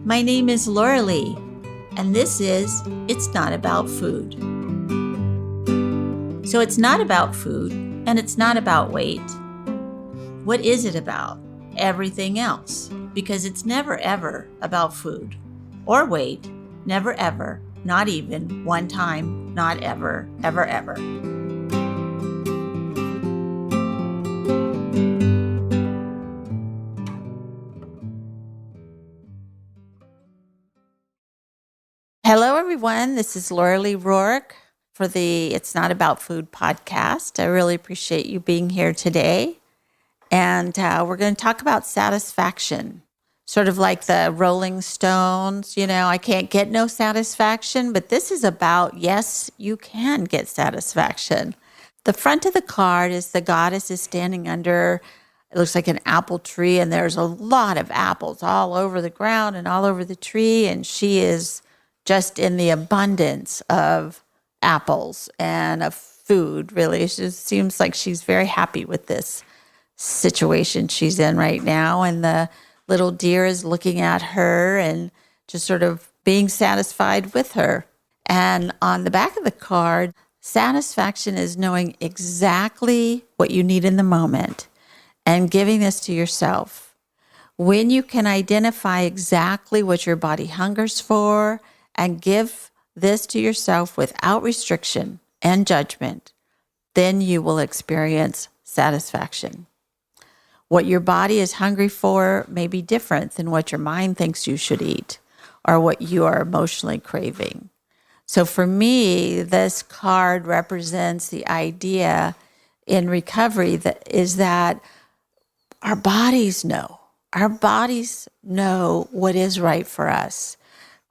My name is Laurelee, and this is It's Not About Food. So it's not about food, and it's not about weight. What is it about? Everything else, because it's never ever about food or weight, never ever, not even one time, not ever, ever, ever. Hello, everyone. This is Laurelee Roark for the It's Not About Food podcast. I really appreciate you being here today. And we're going to talk about satisfaction, sort of like the Rolling Stones. You know, I can't get no satisfaction, but this is about, yes, you can get satisfaction. The front of the card is the goddess is standing under, it looks like an apple tree, and there's a lot of apples all over the ground and all over the tree, and she is just in the abundance of apples and of food, really. It just seems like she's very happy with this situation she's in right now. And the little deer is looking at her and just sort of being satisfied with her. And on the back of the card, satisfaction is knowing exactly what you need in the moment and giving this to yourself. When you can identify exactly what your body hungers for and give this to yourself without restriction and judgment, then you will experience satisfaction. What your body is hungry for may be different than what your mind thinks you should eat or what you are emotionally craving. So for me, this card represents the idea in recovery that our bodies know. Our bodies know what is right for us.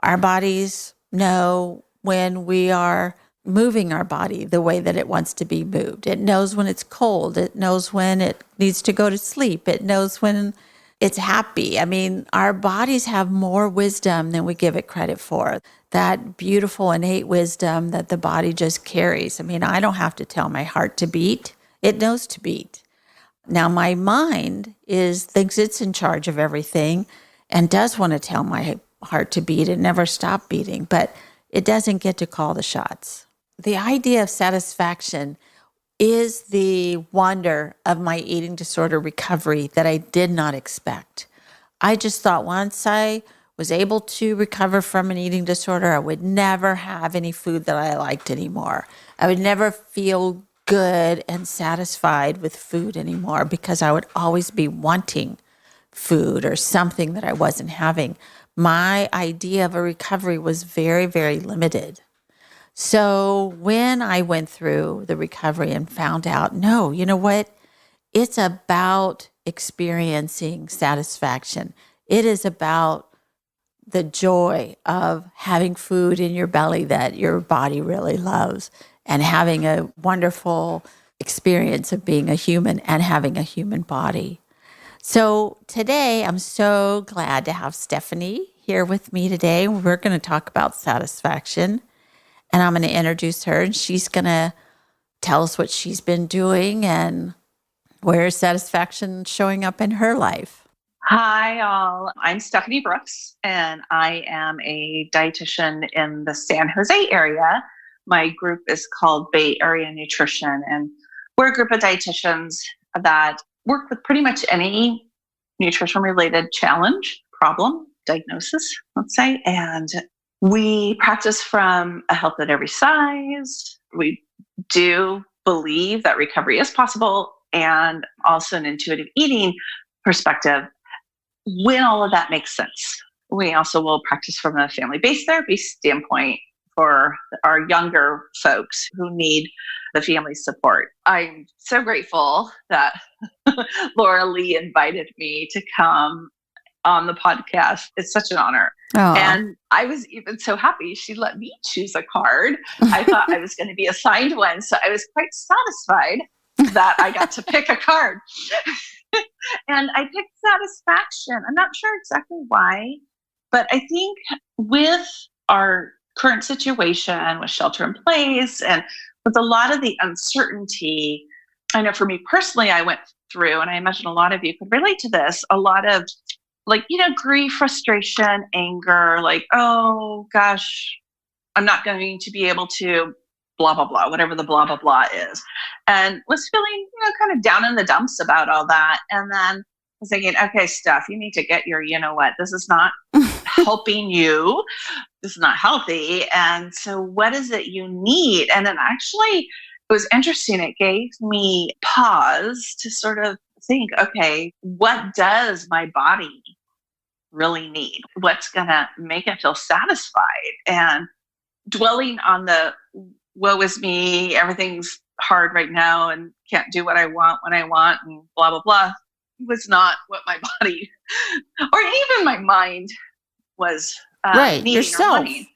Our bodies know when we are moving our body the way that it wants to be moved. It knows when it's cold. It knows when it needs to go to sleep. It knows when it's happy. I mean, our bodies have more wisdom than we give it credit for. That beautiful innate wisdom that the body just carries. I mean, I don't have to tell my heart to beat. It knows to beat. Now, my mind thinks it's in charge of everything and does want to tell my heart to beat and never stop beating, but it doesn't get to call the shots. The idea of satisfaction is the wonder of my eating disorder recovery that I did not expect. I just thought once I was able to recover from an eating disorder, I would never have any food that I liked anymore. I would never feel good and satisfied with food anymore because I would always be wanting food or something that I wasn't having. My idea of a recovery was very, very limited. So when I went through the recovery and found out, no, you know what? It's about experiencing satisfaction. It is about the joy of having food in your belly that your body really loves and having a wonderful experience of being a human and having a human body. So today, I'm so glad to have Stephanie here with me today. We're going to talk about satisfaction, and I'm going to introduce her, and she's going to tell us what she's been doing and where is satisfaction showing up in her life. Hi, all. I'm Stephanie Brooks, and I am a dietitian in the San Jose area. My group is called Bay Area Nutrition, and we're a group of dietitians that work with pretty much any nutrition-related challenge, problem, diagnosis, let's say, and we practice from a health at every size. We do believe that recovery is possible, and also an intuitive eating perspective when all of that makes sense. We also will practice from a family-based therapy standpoint for our younger folks who need the family support. I'm so grateful that Laurelee invited me to come on the podcast. It's such an honor. Aww. And I was even so happy she let me choose a card. I thought I was going to be assigned one, so I was quite satisfied that I got to pick a card. And I picked satisfaction. I'm not sure exactly why, but I think with our current situation with shelter in place and with a lot of the uncertainty, I know for me personally, I went through, and I imagine a lot of you could relate to this, a lot of like, grief, frustration, anger, like, oh gosh, I'm not going to be able to blah, blah, blah, whatever the blah, blah, blah is. And was feeling, kind of down in the dumps about all that. And then I was thinking, okay, Steph, you need to get your, this is not helping you. This is not healthy. And so what is it you need? And then actually it was interesting. It gave me pause to sort of think, okay, what does my body really need? What's going to make it feel satisfied? And dwelling on the woe is me, everything's hard right now and can't do what I want when I want and blah, blah, blah, was not what my body or even my mind was right, needing yourself. Or wanting.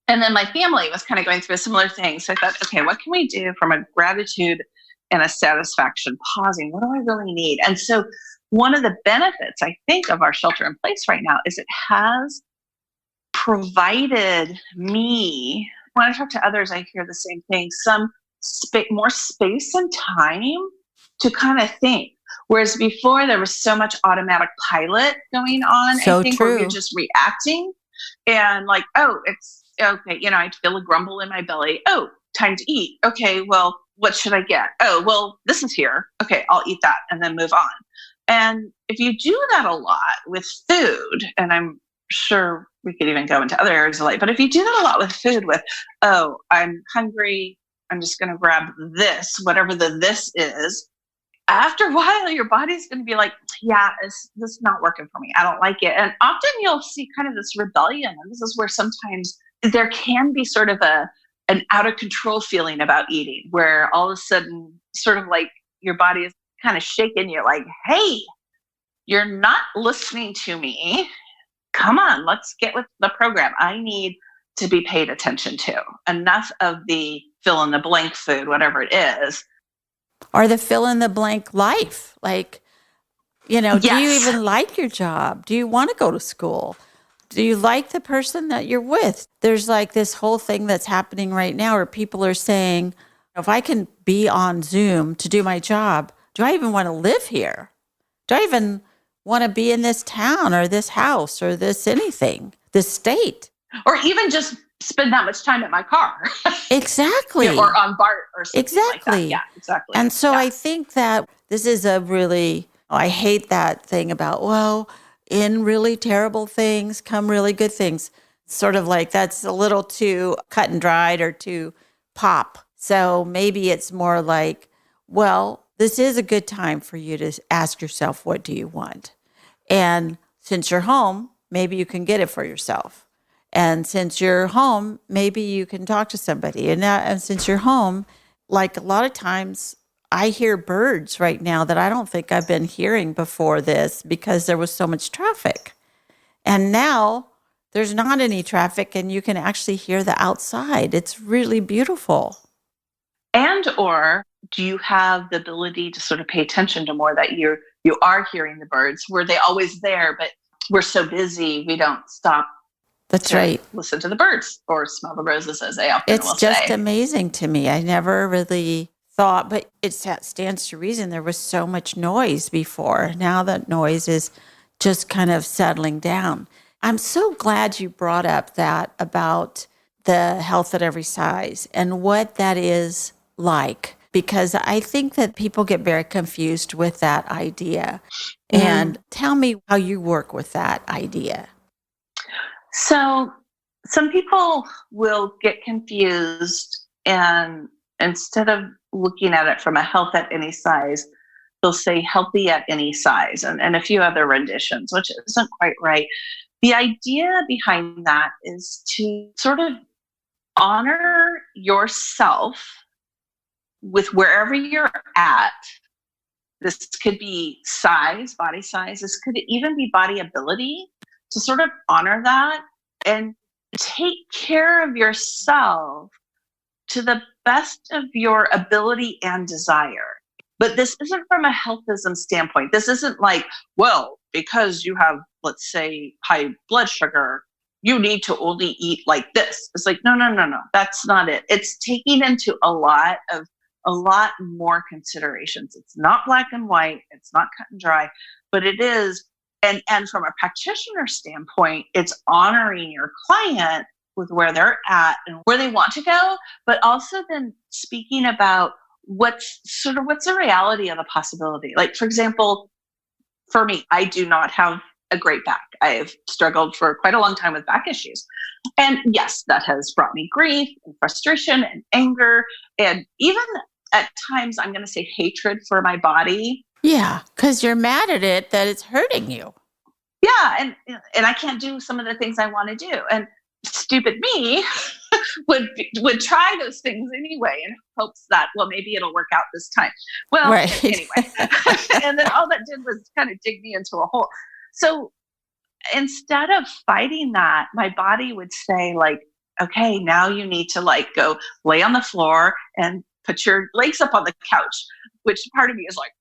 And then my family was kind of going through a similar thing. So I thought, okay, what can we do from a gratitude and a satisfaction, pausing? What do I really need? And so one of the benefits, I think, of our shelter in place right now is it has provided me, when I talk to others, I hear the same thing, some more space and time to kind of think. Whereas before there was so much automatic pilot going on, So I think, true. where you're just reacting and like, oh, it's okay. I feel a grumble in my belly. Oh, time to eat. Okay, well, what should I get? Oh, well, this is here. Okay, I'll eat that and then move on. And if you do that a lot with food, and I'm sure we could even go into other areas of life, but if you do that a lot with food, with, oh, I'm hungry, I'm just going to grab this, whatever this is, after a while, your body's going to be like, yeah, this is not working for me. I don't like it. And often you'll see kind of this rebellion. And this is where sometimes there can be sort of an out of control feeling about eating, where all of a sudden sort of like your body is kind of shaking you like, hey, you're not listening to me. Come on, let's get with the program. I need to be paid attention to. Enough of the fill in the blank food, whatever it is. Or the fill in the blank life. Like, Yes. Do you even like your job? Do you want to go to school? Do you like the person that you're with? There's like this whole thing that's happening right now where people are saying, if I can be on Zoom to do my job, do I even want to live here? Do I even want to be in this town or this house or this anything, this state? Or even just spend that much time at my car. Exactly. Or on BART or something exactly. like that. Yeah, exactly. And so I think that this is I hate that thing about, well, in really terrible things come really good things. Sort of like that's a little too cut and dried or too pop. So maybe it's more like, well, this is a good time for you to ask yourself, what do you want? And since you're home, maybe you can get it for yourself. And since you're home, maybe you can talk to somebody. And since you're home, like a lot of times I hear birds right now that I don't think I've been hearing before this because there was so much traffic. And now there's not any traffic and you can actually hear the outside. It's really beautiful. And or do you have the ability to sort of pay attention to more that you are hearing the birds? Were they always there, but we're so busy we don't stop. That's right. Listen to the birds or smell the roses, as they often will say. It's just amazing to me. I never really thought, but it stands to reason there was so much noise before. Now that noise is just kind of settling down. I'm so glad you brought up that about the health at every size and what that is like, because I think that people get very confused with that idea. Mm-hmm. And tell me how you work with that idea. So some people will get confused, and instead of looking at it from a health at any size, they'll say healthy at any size and a few other renditions, which isn't quite right. The idea behind that is to sort of honor yourself with wherever you're at. This could be size, body size. This could even be body ability, to sort of honor that and take care of yourself to the best of your ability and desire. But this isn't from a healthism standpoint. This isn't like, well, because you have, let's say, high blood sugar, you need to only eat like this. It's like, no. That's not it. It's taking into a lot more considerations. It's not black and white. It's not cut and dry, but it is And from a practitioner standpoint, it's honoring your client with where they're at and where they want to go, but also then speaking about what's the reality of the possibility. Like, for example, for me, I do not have a great back. I've struggled for quite a long time with back issues. And yes, that has brought me grief and frustration and anger, and even at times, I'm going to say hatred for my body. Yeah, because you're mad at it that it's hurting you. Yeah, and I can't do some of the things I want to do. And stupid me would try those things anyway in hopes that, well, maybe it'll work out this time. Well, Right. Anyway. And then all that did was kind of dig me into a hole. So instead of fighting that, my body would say, like, okay, now you need to like go lay on the floor and put your legs up on the couch, which part of me is like,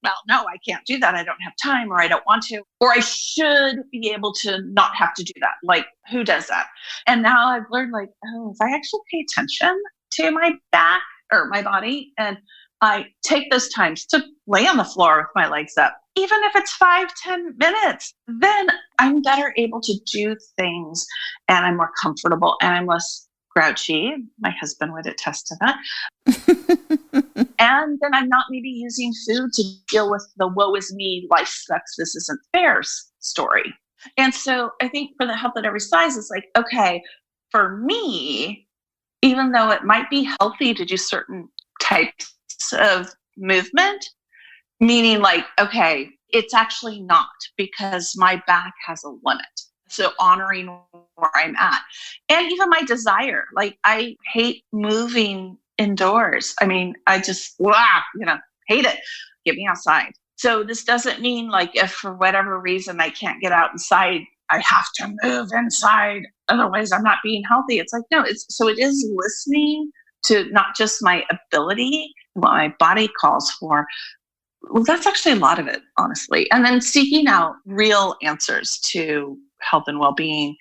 well, no, I can't do that. I don't have time, or I don't want to, or I should be able to not have to do that. Like, who does that? And now I've learned, like, oh, if I actually pay attention to my back or my body, and I take those times to lay on the floor with my legs up, even if it's 5-10 minutes, then I'm better able to do things, and I'm more comfortable, and I'm less grouchy. My husband would attest to that. And then I'm not maybe using food to deal with the woe is me, life sucks, this isn't fair story. And so I think for the health at every size, it's like, okay, for me, even though it might be healthy to do certain types of movement, meaning like, okay, it's actually not, because my back has a limit. So honoring where I'm at, and even my desire, like I hate moving indoors. I mean, I just, hate it. Get me outside. So this doesn't mean like if for whatever reason I can't get out inside, I have to move inside. Otherwise I'm not being healthy. It's like, no, it is listening to not just my ability, what my body calls for. Well, that's actually a lot of it, honestly. And then seeking out real answers to health and well-being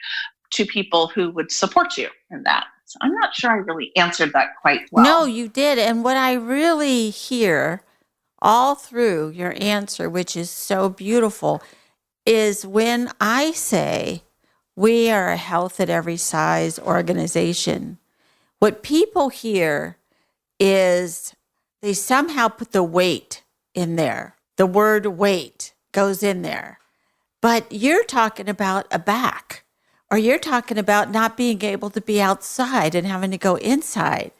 to people who would support you in that. So I'm not sure I really answered that quite well. No, you did. And what I really hear all through your answer, which is so beautiful, is when I say we are a health at every size organization, what people hear is they somehow put the weight in there. The word weight goes in there. But you're talking about a back, or you're talking about not being able to be outside and having to go inside.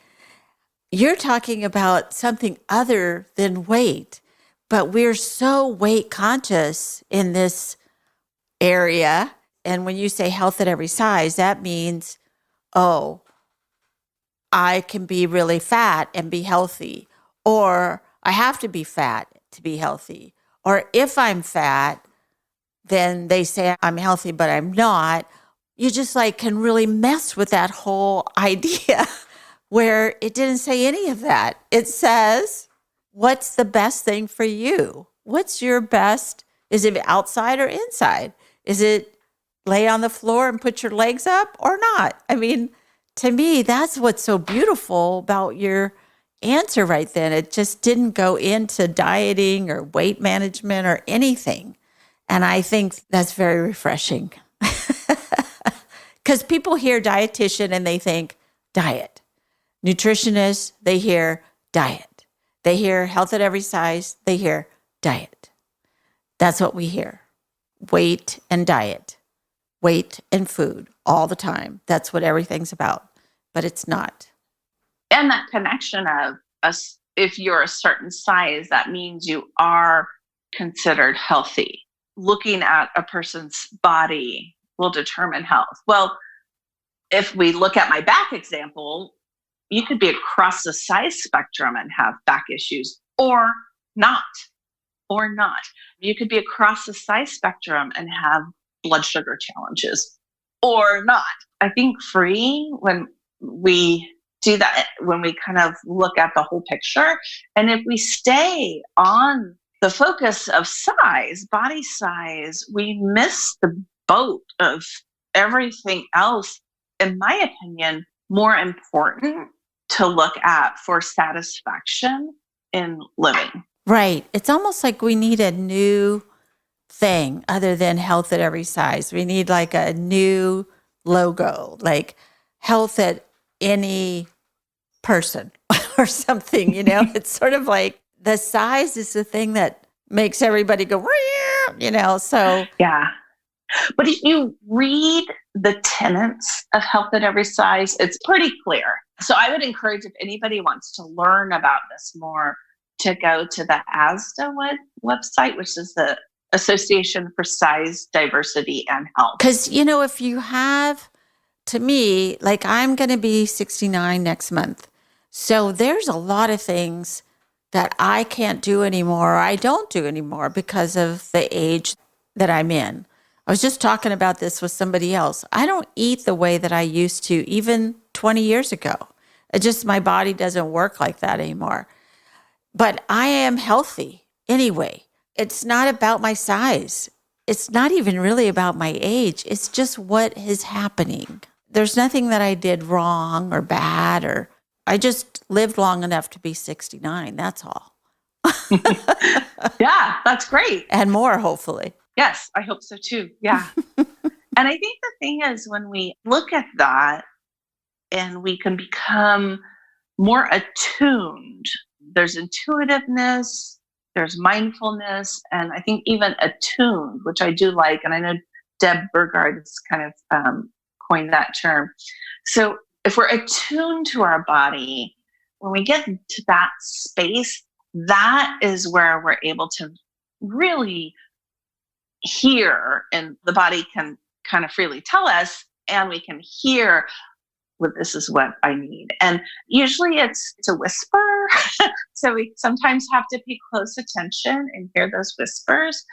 You're talking about something other than weight, but we're so weight conscious in this area. And when you say health at every size, that means, oh, I can be really fat and be healthy, or I have to be fat to be healthy. Or if I'm fat, then they say I'm healthy, but I'm not. You just like can really mess with that whole idea where it didn't say any of that. It says, what's the best thing for you? What's your best? Is it outside or inside? Is it lay on the floor and put your legs up or not? I mean, to me, that's what's so beautiful about your answer right then. It just didn't go into dieting or weight management or anything. And I think that's very refreshing. Because people hear dietitian and they think diet. Nutritionist, they hear diet. They hear health at every size, they hear diet. That's what we hear. Weight and diet. Weight and food all the time. That's what everything's about. But it's not. And that connection of us, if you're a certain size, that means you are considered healthy. Looking at a person's body will determine health. Well, if we look at my back example, you could be across the size spectrum and have back issues or not. You could be across the size spectrum and have blood sugar challenges or not. I think free when we do that, when we kind of look at the whole picture, and if we stay on the focus of size, body size, we miss the boat of everything else, in my opinion, more important to look at for satisfaction in living. Right. It's almost like we need a new thing other than health at every size. We need like a new logo, like health at any person or something, It's sort of like the size is the thing that makes everybody go, so. Yeah. But if you read the tenets of health at every size, it's pretty clear. So I would encourage, if anybody wants to learn about this more, to go to the ASDA website, which is the Association for Size, Diversity, and Health. Because, if you have, to me, like I'm going to be 69 next month. So there's a lot of things that I can't do anymore, or I don't do anymore because of the age that I'm in. I was just talking about this with somebody else. I don't eat the way that I used to even 20 years ago. My body doesn't work like that anymore. But I am healthy anyway. It's not about my size. It's not even really about my age. It's just what is happening. There's nothing that I did wrong or bad, or I just lived long enough to be 69. That's all. Yeah, that's great. And more, hopefully. Yes, I hope so too. Yeah. And I think the thing is, when we look at that and we can become more attuned, there's intuitiveness, there's mindfulness, and I think even attuned, which I do like. And I know Deb Burgard has kind of coined that term. So if we're attuned to our body, when we get to that space, that is where we're able to really hear, and the body can kind of freely tell us, and we can hear, well, this is what I need. And usually it's a whisper. So we sometimes have to pay close attention and hear those whispers.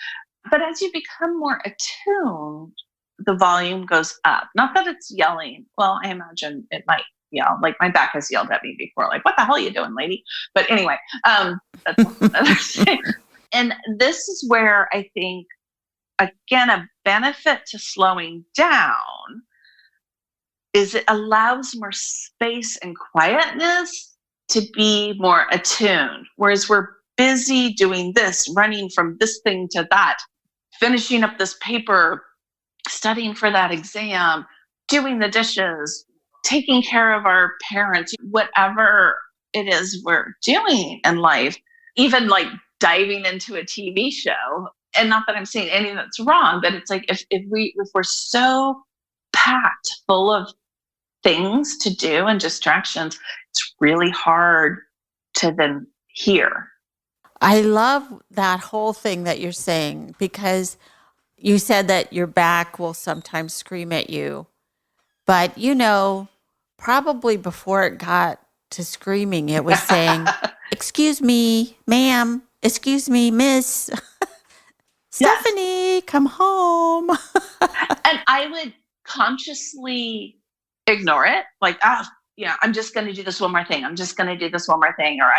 But as you become more attuned, the volume goes up. Not that it's yelling. Well, I imagine it might yell. Like my back has yelled at me before, like, what the hell are you doing, lady? But anyway, that's another thing. And this is where I think, again, a benefit to slowing down is it allows more space and quietness to be more attuned. Whereas we're busy doing this, running from this thing to that, finishing up this paper, studying for that exam, doing the dishes, taking care of our parents, whatever it is we're doing in life, even like diving into a TV show. And not that I'm saying anything that's wrong, but it's like if we're so packed full of things to do and distractions, it's really hard to then hear. I love that whole thing that you're saying, because you said that your back will sometimes scream at you, but probably before it got to screaming, it was saying, excuse me, ma'am, excuse me, miss. Stephanie, come home. And I would consciously ignore it. Like, I'm just going to do this one more thing. I'm just going to do this one more thing. Or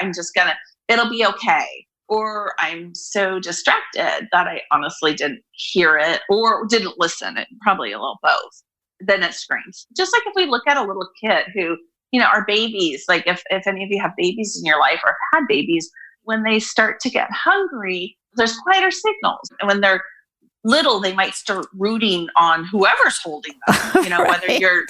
it'll be okay. Or I'm so distracted that I honestly didn't hear it or didn't listen. It probably a little both. Then it screams. Just like if we look at a little kid who, are babies, like if any of you have babies in your life or have had babies, when they start to get hungry, there's quieter signals. And when they're little, they might start rooting on whoever's holding them, Right. Whether you're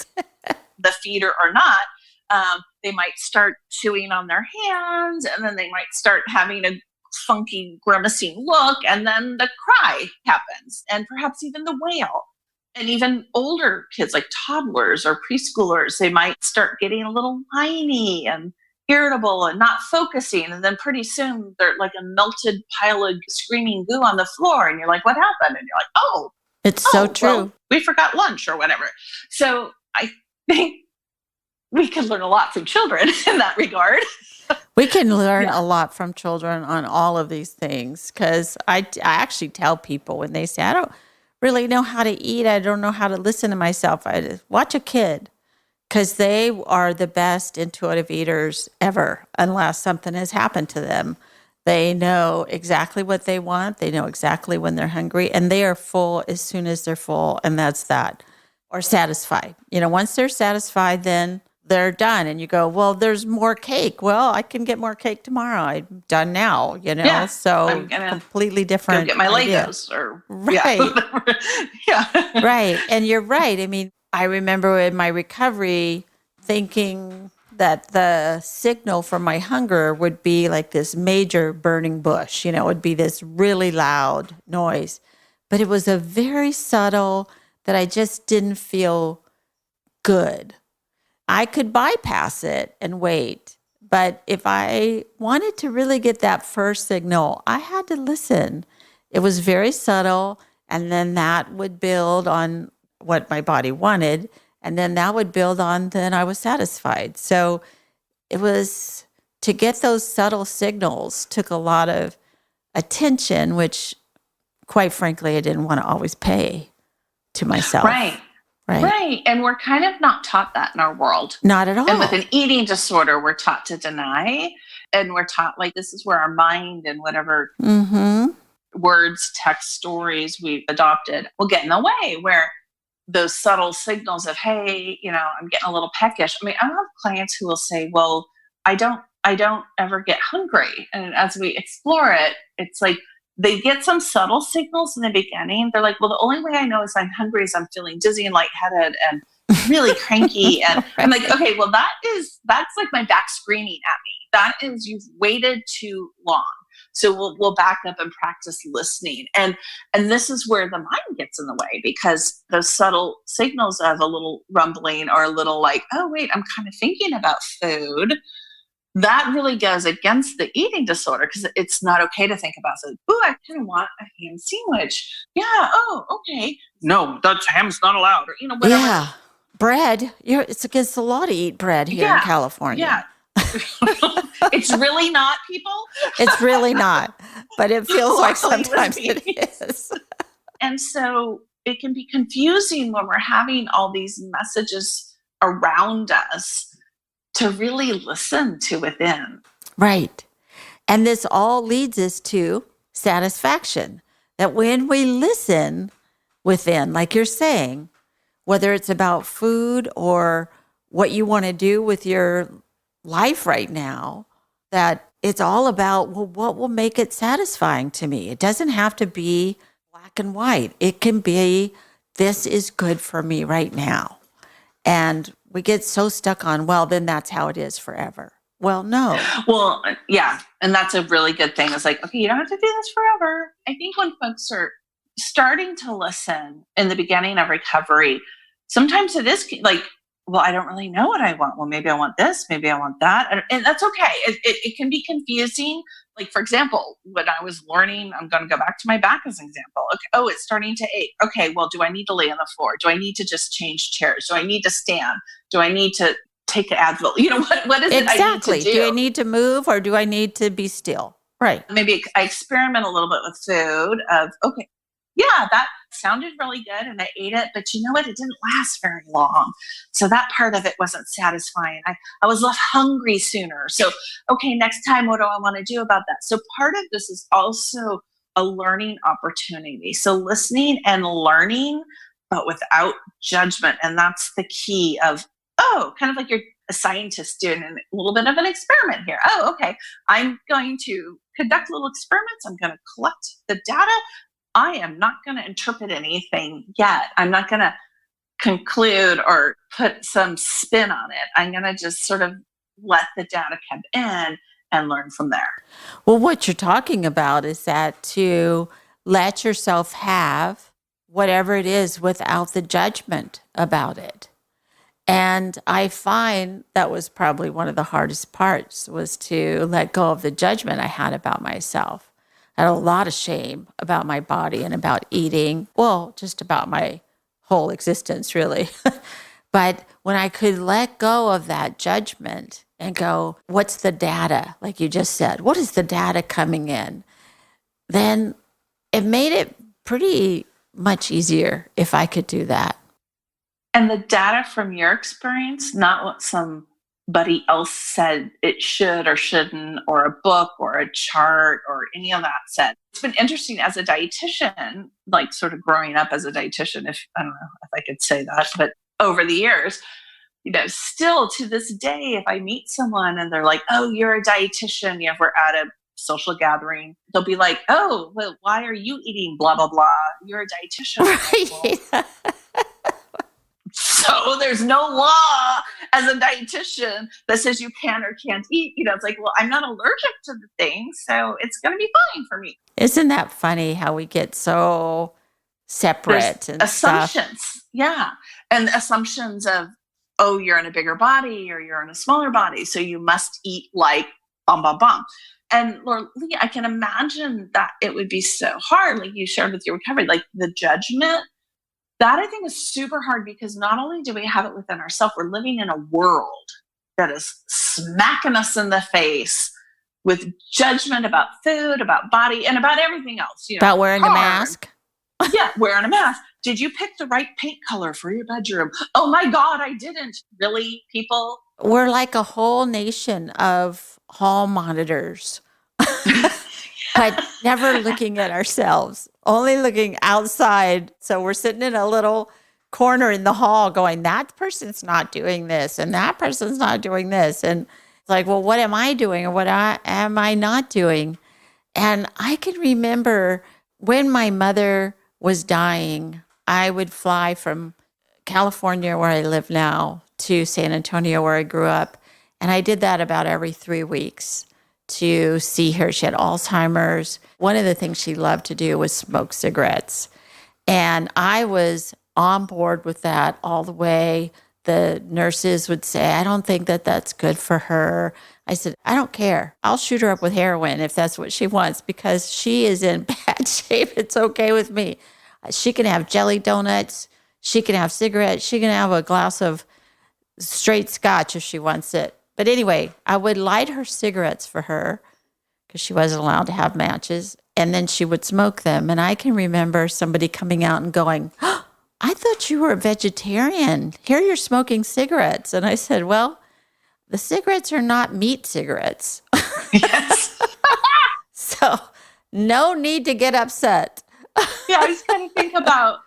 the feeder or not. They might start chewing on their hands, and then they might start having a funky grimacing look, and then the cry happens, and perhaps even the wail. And even older kids like toddlers or preschoolers, they might start getting a little whiny and irritable and not focusing. And then pretty soon they're like a melted pile of screaming goo on the floor. And you're like, what happened? And you're like, oh, it's so true. Well, we forgot lunch or whatever. So I think we can learn a lot from children in that regard. We can learn a lot from children on all of these things, because I actually tell people when they say, I don't really know how to eat, I don't know how to listen to myself, I just watch a kid, because they are the best intuitive eaters ever, unless something has happened to them. They know exactly what they want. They know exactly when they're hungry, and they are full as soon as they're full, and that's that. Or satisfied. Once they're satisfied, then they're done. And you go, well, there's more cake. Well, I can get more cake tomorrow. I'm done now, Yeah, so I'm gonna completely go different get my idea. Legos or Right. yeah. Right. And you're right. I mean, I remember in my recovery thinking that the signal for my hunger would be like this major burning bush, it would be this really loud noise. But it was a very subtle that I just didn't feel good. I could bypass it and wait. But if I wanted to really get that first signal, I had to listen. It was very subtle. And then that would build on what my body wanted. And then that would build on, then I was satisfied. So it was to get those subtle signals took a lot of attention, which quite frankly, I didn't want to always pay to myself. Right. And we're kind of not taught that in our world. Not at all. And with an eating disorder, we're taught to deny. And we're taught like this is where our mind and whatever words, text, stories we've adopted will get in the way, where those subtle signals of, hey, I'm getting a little peckish. I mean, I have clients who will say, well, I don't ever get hungry. And as we explore it, it's like, they get some subtle signals in the beginning. They're like, well, the only way I know is I'm hungry is I'm feeling dizzy and lightheaded and really cranky. And I'm like, okay, well, that's like my back screaming at me. That is, you've waited too long. So we'll back up and practice listening. And this is where the mind gets in the way, because those subtle signals of a little rumbling or a little like, oh, wait, I'm kind of thinking about food. That really goes against the eating disorder, because it's not okay to think about it. Oh, I kind of want a ham sandwich. Yeah. Oh, okay. No, that's ham's not allowed. Or whatever. Yeah. Bread. It's against the law to eat bread here in California. Yeah. It's really not, people. It's really not. But it feels like sometimes it is. And so it can be confusing when we're having all these messages around us to really listen to within. Right. And this all leads us to satisfaction. That when we listen within, like you're saying, whether it's about food or what you want to do with your life right now, that it's all about, well, what will make it satisfying to me? It doesn't have to be black and white. It can be, this is good for me right now. And we get so stuck on, well, then that's how it is forever. Well, no. Well, yeah. And that's a really good thing. It's like, okay, you don't have to do this forever. I think when folks are starting to listen in the beginning of recovery, sometimes it is like, well, I don't really know what I want. Well, maybe I want this, maybe I want that. And that's okay. It can be confusing. Like, for example, when I was learning, I'm going to go back to my back as an example. Okay, oh, it's starting to ache. Okay, well, do I need to lay on the floor? Do I need to just change chairs? Do I need to stand? Do I need to take an Advil? What is it I need to do? Do I need to move or do I need to be still? Right. Maybe I experiment a little bit with food of, okay, yeah, that sounded really good and I ate it, but you know what? It didn't last very long. So that part of it wasn't satisfying. I was left hungry sooner. So, okay, next time, what do I want to do about that? So part of this is also a learning opportunity. So listening and learning, but without judgment. And that's the key of, kind of like you're a scientist doing a little bit of an experiment here. Oh, okay. I'm going to conduct little experiments. I'm going to collect the data. I am not going to interpret anything yet. I'm not going to conclude or put some spin on it. I'm going to just sort of let the data come in and learn from there. Well, what you're talking about is that to let yourself have whatever it is without the judgment about it. And I find that was probably one of the hardest parts, was to let go of the judgment I had about myself. I had a lot of shame about my body and about eating. Well, just about my whole existence, really. But when I could let go of that judgment and go, what's the data? Like you just said, what is the data coming in? Then it made it pretty much easier if I could do that. And the data from your experience, not what somebody else said it should or shouldn't, or a book or a chart or any of that said. It's been interesting as a dietitian, like sort of growing up as a dietitian, if I don't know if I could say that, but over the years, still to this day, if I meet someone and they're like, oh, you're a dietitian, if we're at a social gathering, they'll be like, oh, well, why are you eating blah, blah, blah? You're a dietitian. Right. So there's no law as a dietitian that says you can or can't eat. It's like, well, I'm not allergic to the thing, so it's going to be fine for me. Isn't that funny how we get so separate There's and assumptions. stuff? Yeah. And assumptions of, oh, you're in a bigger body or you're in a smaller body, so you must eat like bum, bum, bum. And Laurelee, I can imagine that it would be so hard, like you shared with your recovery, like the judgment. That I think is super hard because not only do we have it within ourselves, we're living in a world that is smacking us in the face with judgment about food, about body, and about everything else. About wearing a mask? Yeah, wearing a mask. Did you pick the right paint color for your bedroom? Oh my God, I didn't. Really, people? We're like a whole nation of hall monitors, but never looking at ourselves, only looking outside. So we're sitting in a little corner in the hall going, that person's not doing this and that person's not doing this. And it's like, well, what am I doing or what am I not doing? And I can remember when my mother was dying, I would fly from California, where I live now, to San Antonio, where I grew up. And I did that about every 3 weeks to see her. She had Alzheimer's. One of the things she loved to do was smoke cigarettes. And I was on board with that all the way. The nurses would say, I don't think that that's good for her. I said, I don't care. I'll shoot her up with heroin if that's what she wants, because she is in bad shape. It's okay with me. She can have jelly donuts. She can have cigarettes. She can have a glass of straight scotch if she wants it. But anyway, I would light her cigarettes for her because she wasn't allowed to have matches. And then she would smoke them. And I can remember somebody coming out and going, oh, I thought you were a vegetarian. Here you're smoking cigarettes. And I said, well, the cigarettes are not meat cigarettes. Yes. So no need to get upset. Yeah, I just kind of think about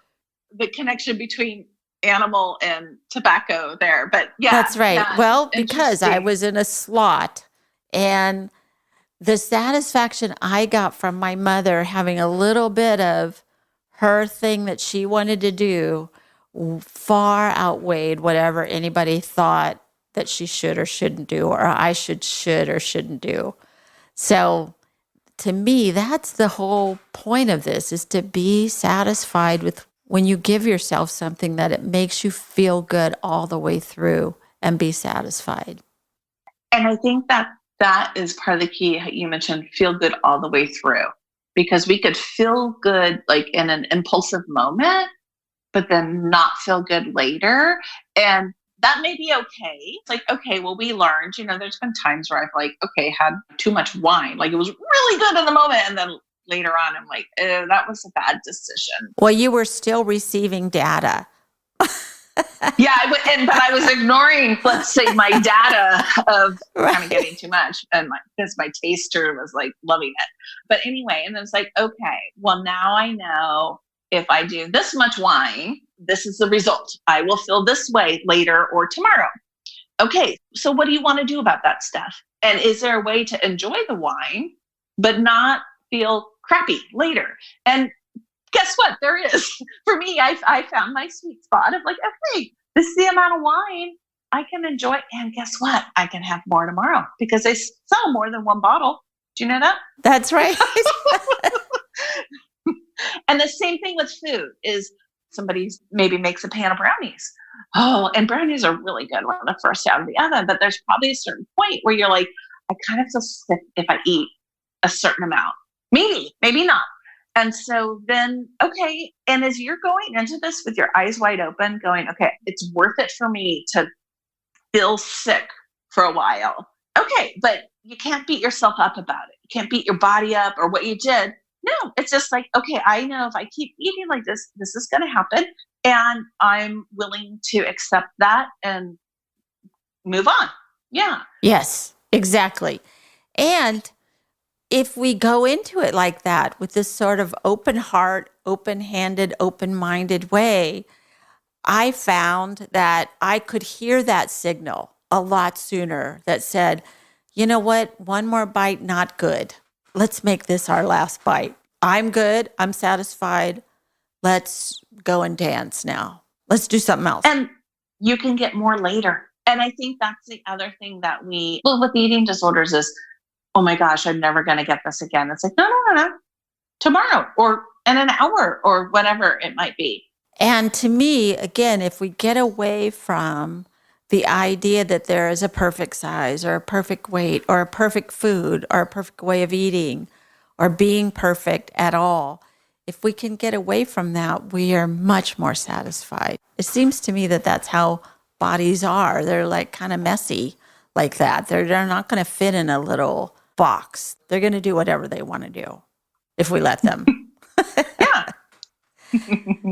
the connection between animal and tobacco there. But yeah. That's right. Yeah, well, because I was in a slot, and the satisfaction I got from my mother having a little bit of her thing that she wanted to do far outweighed whatever anybody thought that she should or shouldn't do, or I should or shouldn't do. So to me, that's the whole point of this, is to be satisfied with when you give yourself something, that it makes you feel good all the way through and be satisfied. And I think that is part of the key. You mentioned feel good all the way through, because we could feel good like in an impulsive moment, but then not feel good later. And that may be okay. It's like, okay, well, we learned, there's been times where I've had too much wine. Like it was really good in the moment. And then later on, I'm like, that was a bad decision. Well, you were still receiving data. Yeah, but I was ignoring, let's say, my data of kind of getting too much, and because my taster was like loving it. But anyway, and then it's like, okay, well, now I know if I do this much wine, this is the result. I will feel this way later or tomorrow. Okay, so what do you want to do about that stuff? And is there a way to enjoy the wine, but not feel crappy later? And guess what? There is. For me, I found my sweet spot of like, okay, this is the amount of wine I can enjoy. And guess what? I can have more tomorrow because they sell more than one bottle. Do you know that? That's right. And the same thing with food is somebody maybe makes a pan of brownies. Oh, and brownies are really good when they're first out of the oven. But there's probably a certain point where you're like, I kind of feel sick if I eat a certain amount. Maybe not. And so then, okay, and as you're going into this with your eyes wide open, going, okay, it's worth it for me to feel sick for a while. Okay, but you can't beat yourself up about it. You can't beat your body up or what you did. No, it's just like, okay, I know if I keep eating like this, this is going to happen. And I'm willing to accept that and move on. Yeah. Yes, exactly. And if we go into it like that with this sort of open heart, open-handed, open-minded way, I found that I could hear that signal a lot sooner that said, you know what, one more bite, not good. Let's make this our last bite. I'm good. I'm satisfied. Let's go and dance now. Let's do something else. And you can get more later. And I think that's the other thing that with eating disorders is, oh my gosh, I'm never going to get this again. It's like, no. Tomorrow or in an hour or whatever it might be. And to me, again, if we get away from the idea that there is a perfect size or a perfect weight or a perfect food or a perfect way of eating or being perfect at all, if we can get away from that, we are much more satisfied. It seems to me that that's how bodies are. They're like kind of messy like that. They're not going to fit in a little box. They're going to do whatever they want to do if we let them. Yeah.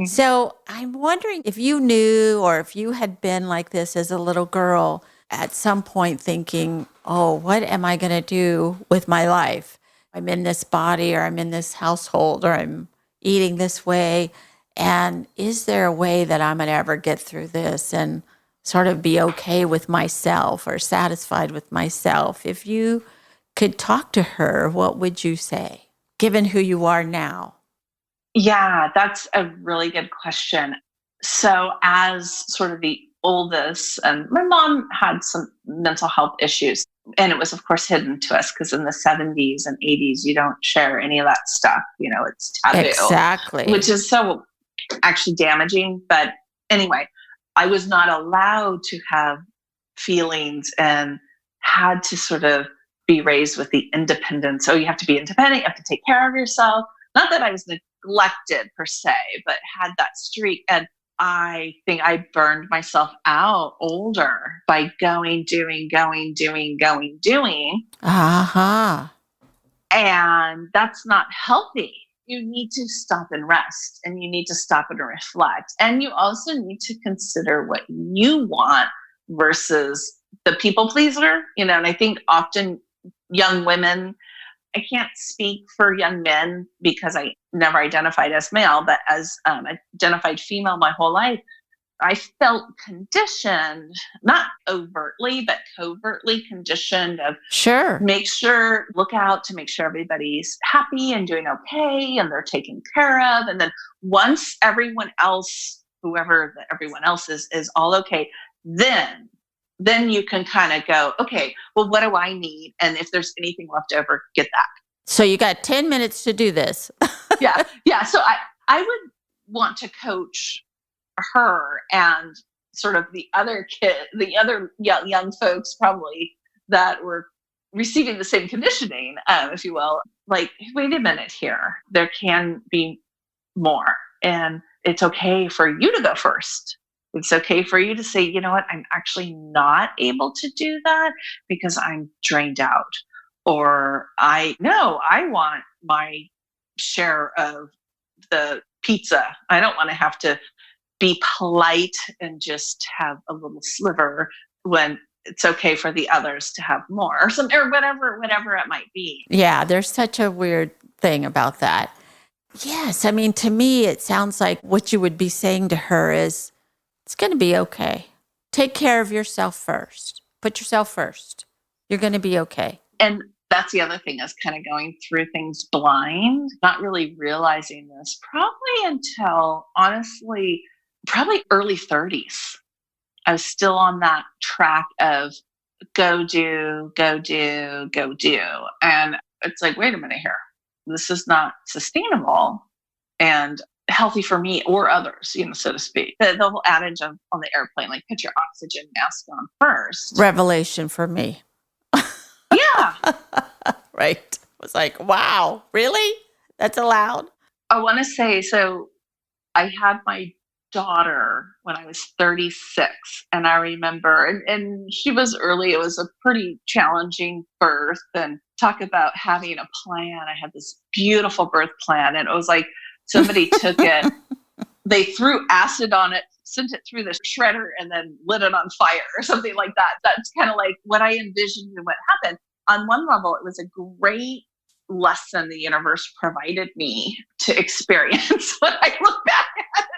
So I'm wondering if you knew or if you had been like this as a little girl at some point thinking, oh, what am I going to do with my life? I'm in this body or I'm in this household or I'm eating this way. And is there a way that I'm going to ever get through this and sort of be okay with myself or satisfied with myself? If you could talk to her, what would you say, given who you are now? Yeah, that's a really good question. So as sort of the oldest, and my mom had some mental health issues, and it was of course hidden to us because in the 70s and 80s, you don't share any of that stuff. It's taboo. Exactly. Which is so actually damaging. But anyway, I was not allowed to have feelings and had to sort of be raised with the independence. Oh, you have to be independent. You have to take care of yourself. Not that I was neglected per se, but had that streak. And I think I burned myself out older by doing. Uh-huh. And that's not healthy. You need to stop and rest, and you need to stop and reflect. And you also need to consider what you want versus the people pleaser, and I think often young women, I can't speak for young men because I never identified as male, but as identified female my whole life, I felt conditioned, not overtly, but covertly conditioned of Sure. look out to make sure everybody's happy and doing okay and they're taken care of. And then once everyone else, whoever everyone else is all okay, then you can kind of go, okay, well, what do I need? And if there's anything left over, get that. So you got 10 minutes to do this. Yeah. So I would want to coach her and sort of the other young folks probably that were receiving the same conditioning, if you will, like, wait a minute here, there can be more. And it's okay for you to go first. It's okay for you to say, you know what, I'm actually not able to do that because I'm drained out. Or I want my share of the pizza. I don't want to have to be polite and just have a little sliver when it's okay for the others to have more or whatever it might be. Yeah, there's such a weird thing about that. Yes, I mean, to me, it sounds like what you would be saying to her is, it's going to be okay. Take care of yourself first. Put yourself first. You're going to be okay. And that's the other thing, is kind of going through things blind, not really realizing this probably until, honestly, probably early 30s. I was still on that track of go do. And it's like, wait a minute here. This is not sustainable and healthy for me or others, so to speak. The whole adage of on the airplane, like, put your oxygen mask on first. Revelation for me. Yeah. Right. It was like, wow, really? That's allowed? I want to say, so I had my daughter when I was 36, and I remember, and she was early. It was a pretty challenging birth, and talk about having a plan. I had this beautiful birth plan, and it was like somebody took it, they threw acid on it, sent it through the shredder, and then lit it on fire or something like that. That's kind of like what I envisioned and what happened. On one level, it was a great lesson the universe provided me to experience when I look back at it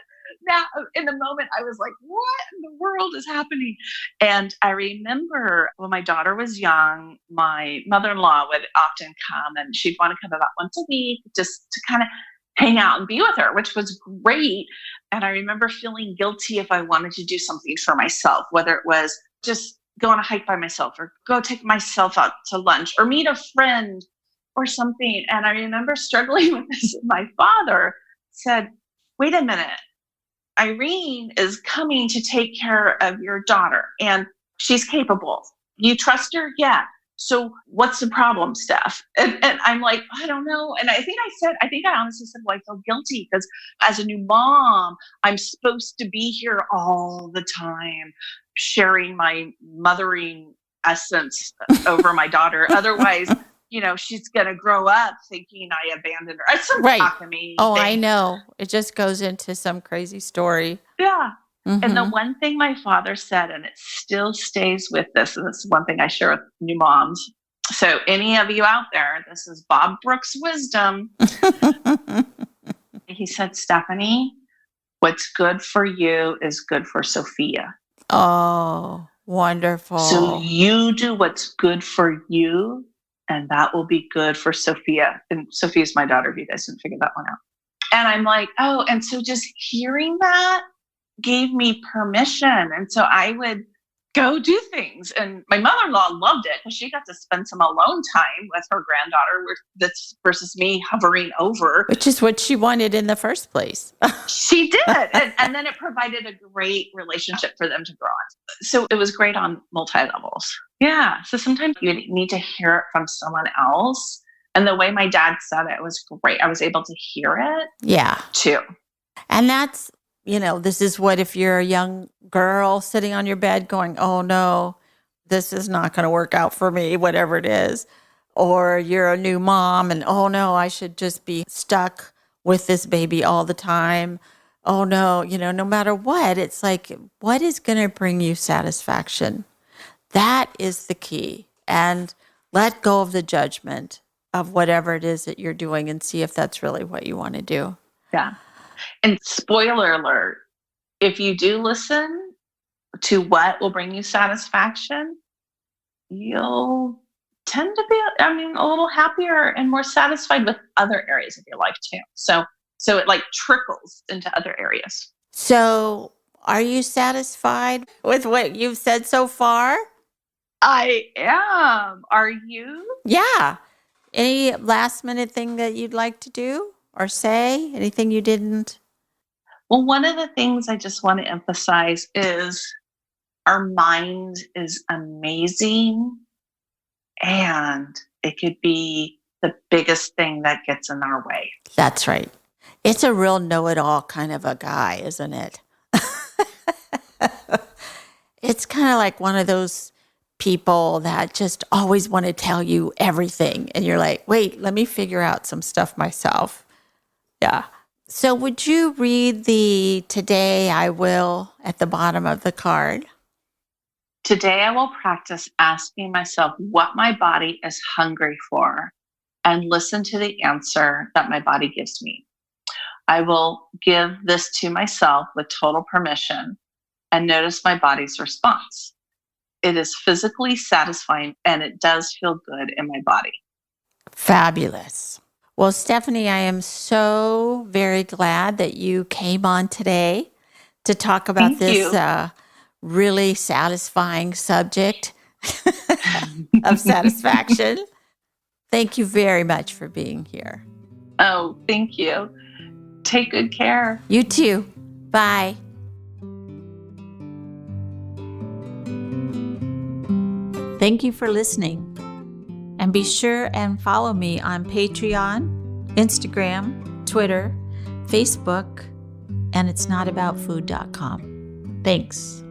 that in the moment, I was like, what in the world is happening? And I remember when my daughter was young, my mother-in-law would often come, and she'd want to come about once a week just to kind of hang out and be with her, which was great. And I remember feeling guilty if I wanted to do something for myself, whether it was just go on a hike by myself or go take myself out to lunch or meet a friend or something. And I remember struggling with this. My father said, wait a minute, Irene is coming to take care of your daughter and she's capable. You trust her? Yeah. So what's the problem, Steph? And I'm like, I don't know. And I think I honestly said, well, I feel guilty because as a new mom, I'm supposed to be here all the time, sharing my mothering essence over my daughter. Otherwise, she's going to grow up thinking I abandoned her. It's some Right. cockamamie Oh, thing. I know. It just goes into some crazy story. Yeah. Mm-hmm. And the one thing my father said, and it still stays with this, and this is one thing I share with new moms. So any of you out there, this is Bob Brooks' wisdom. He said, Stephanie, what's good for you is good for Sophia. Oh, wonderful. So you do what's good for you, and that will be good for Sophia. And Sophia's my daughter, if you guys didn't figure that one out. And I'm like, oh, and so just hearing that gave me permission. And so I would go do things. And my mother-in-law loved it because she got to spend some alone time with her granddaughter versus me hovering over. Which is what she wanted in the first place. She did. And then it provided a great relationship for them to grow on. So it was great on multi-levels. Yeah. So sometimes you need to hear it from someone else. And the way my dad said it was great. I was able to hear it. Yeah. Too. And that's, this is what if you're a young girl sitting on your bed going, oh no, this is not going to work out for me, whatever it is. Or you're a new mom and, oh no, I should just be stuck with this baby all the time. Oh no, no matter what, it's like, what is going to bring you satisfaction? That is the key. And let go of the judgment of whatever it is that you're doing and see if that's really what you want to do. Yeah. And spoiler alert, if you do listen to what will bring you satisfaction, you'll tend to be, a little happier and more satisfied with other areas of your life too. So it like trickles into other areas. So are you satisfied with what you've said so far? I am. Are you? Yeah. Any last minute thing that you'd like to do or say? Anything you didn't? Well, one of the things I just want to emphasize is our mind is amazing and it could be the biggest thing that gets in our way. That's right. It's a real know-it-all kind of a guy, isn't it? It's kind of like one of those people that just always want to tell you everything. And you're like, wait, let me figure out some stuff myself. Yeah. So would you read the today I will at the bottom of the card? Today I will practice asking myself what my body is hungry for and listen to the answer that my body gives me. I will give this to myself with total permission and notice my body's response. It is physically satisfying and it does feel good in my body. Fabulous. Well, Stephanie, I am so very glad that you came on today to talk about this really satisfying subject of satisfaction. Thank you very much for being here. Oh, thank you. Take good care. You too. Bye. Thank you for listening. And be sure and follow me on Patreon, Instagram, Twitter, Facebook, and itsnotaboutfood.com. Thanks.